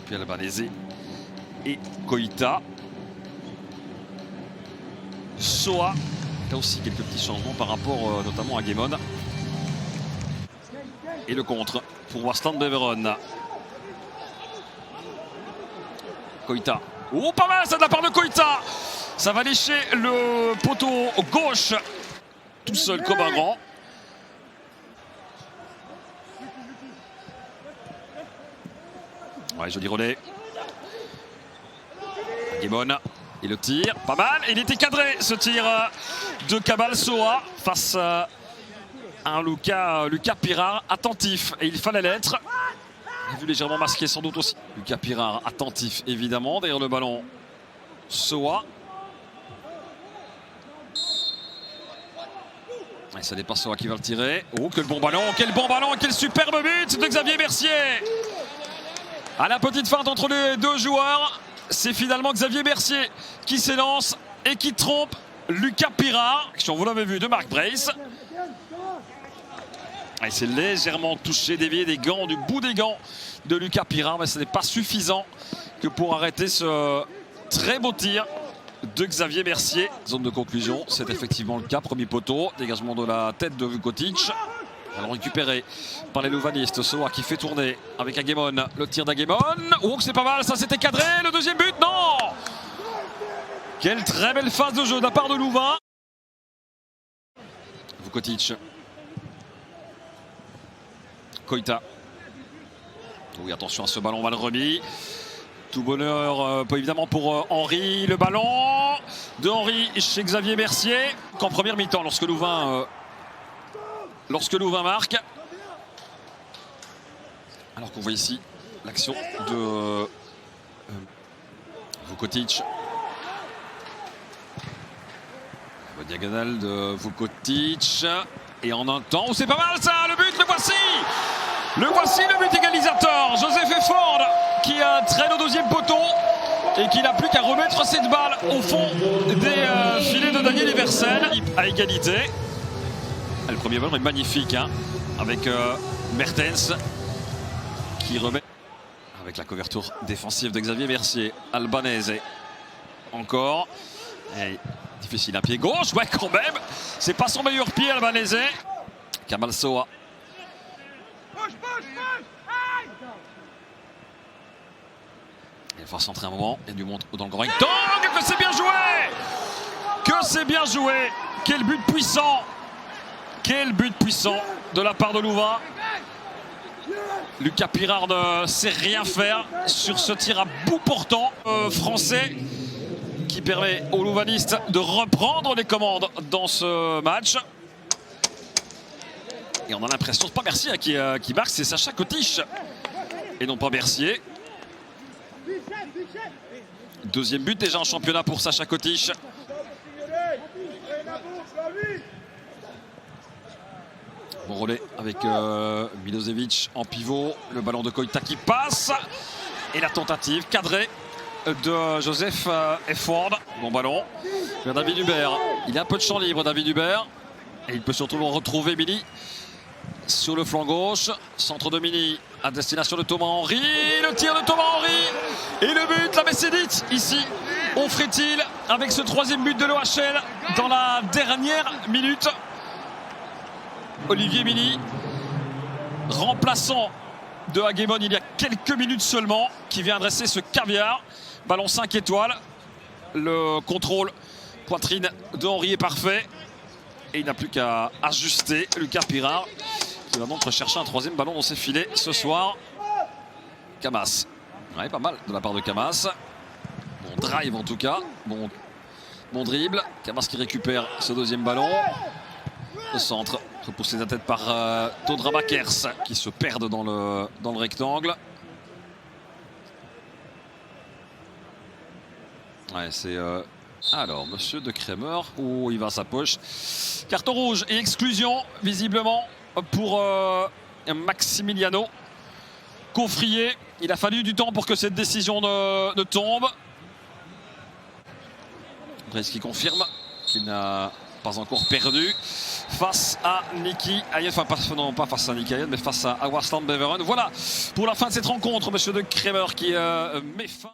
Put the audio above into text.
puis Albanese et Koita. Soa, là aussi quelques petits changements par rapport notamment à Guémon. Et le contre pour Warsland Beveron. Koita. Oh, pas mal ça de la part de Koita. Ça va lécher le poteau gauche. Tout seul comme un grand. Ouais, joli relais. Guémon. Et le tir, pas mal. Il était cadré ce tir de Cabal Soa face à un Lucas Pirard attentif. Et il fallait l'être. Il a vu légèrement masqué sans doute aussi. Lucas Pirard attentif évidemment. Derrière le ballon, Soa. Et ça n'est pas Soa qui va le tirer. Oh, quel bon ballon, quel superbe but de Xavier Mercier. À la petite feinte entre les deux joueurs, c'est finalement Xavier Mercier qui s'élance et qui trompe Lucas Pirard. Vous l'avez vu, de Marc Brace. Et c'est légèrement touché, dévié des gants, du bout des gants de Lucas Pirard, mais ce n'est pas suffisant que pour arrêter ce très beau tir de Xavier Mercier. Zone de conclusion, c'est effectivement le cas. Premier poteau, dégagement de la tête de Vukotic. Alors récupéré par les louvanistes. Soa qui fait tourner avec Aguemon. Le tir d'Aguemon. Oh, c'est pas mal, ça c'était cadré. Le deuxième but, non. Quelle très belle phase de jeu de la part de Louvain. Vukotic. Koita. Oui, attention à ce ballon mal remis. Tout bonheur, pas évidemment pour Henry. Le ballon de Henry chez Xavier Mercier. Qu'en première mi-temps, lorsque Louvain marque. Alors qu'on voit ici l'action de Vukotic. La diagonale de Vukotic. Et en un temps, c'est pas mal ça, le but, le voici. Le but égalisateur. Joseph Efford qui traîne au deuxième poteau et qui n'a plus qu'à remettre cette balle au fond des filets de Daniel Eversel. À égalité. Le premier ballon est magnifique hein, avec Mertens qui remet avec la couverture défensive de Xavier Mercier. Albanese encore. Et difficile à pied gauche, ouais quand même. C'est pas son meilleur pied Albanese. Cabal Soa. Il va centrer un moment. Il y a du monde dans le grand rectangle. Que c'est bien joué. Que c'est bien joué. Quel but puissant. Quel but puissant de la part de Louvain. Lucas Pirard ne sait rien faire sur ce tir à bout portant français qui permet aux louvanistes de reprendre les commandes dans ce match. Et on a l'impression, c'est pas Mercier qui marque, c'est Sacha Kotić et non pas Mercier. Deuxième but déjà en championnat pour Sacha Kotić. Bon relais avec Milosevic en pivot. Le ballon de Koita qui passe. Et la tentative cadrée de Joseph Efford. Bon ballon vers David Hubert. Il a un peu de champ libre, David Hubert. Et il peut surtout retrouver Mini sur le flanc gauche. Centre de Mini à destination de Thomas Henry. Le tir de Thomas Henry. Et le but, la Messédite ici. Offrait-il avec ce troisième but de l'OHL dans la dernière minute. Olivier Mini, remplaçant de Aguemon il y a quelques minutes seulement, qui vient adresser ce caviar. Ballon 5 étoiles. Le contrôle poitrine de Henry est parfait. Et il n'a plus qu'à ajuster Lucas Pirard, qui va donc rechercher un troisième ballon dans ses filets ce soir. Camas. Ouais, pas mal de la part de Camas. Bon drive en tout cas. Bon dribble. Camas qui récupère ce deuxième ballon. Au centre, repoussé de la tête par Todra Makers qui se perdent dans le rectangle. Ouais, c'est alors monsieur de Kremer. Oh, il va à sa poche. Carton rouge et exclusion visiblement pour Maximiliano Coffrier. Il a fallu du temps pour que cette décision ne tombe. Brace qui confirme qu'il n'a pas encore perdu. face à Nicky Hayed, enfin non pas face à Nicky Hayed, mais face à Warsland Beveren. Voilà pour la fin de cette rencontre, monsieur de Kremer qui met fin.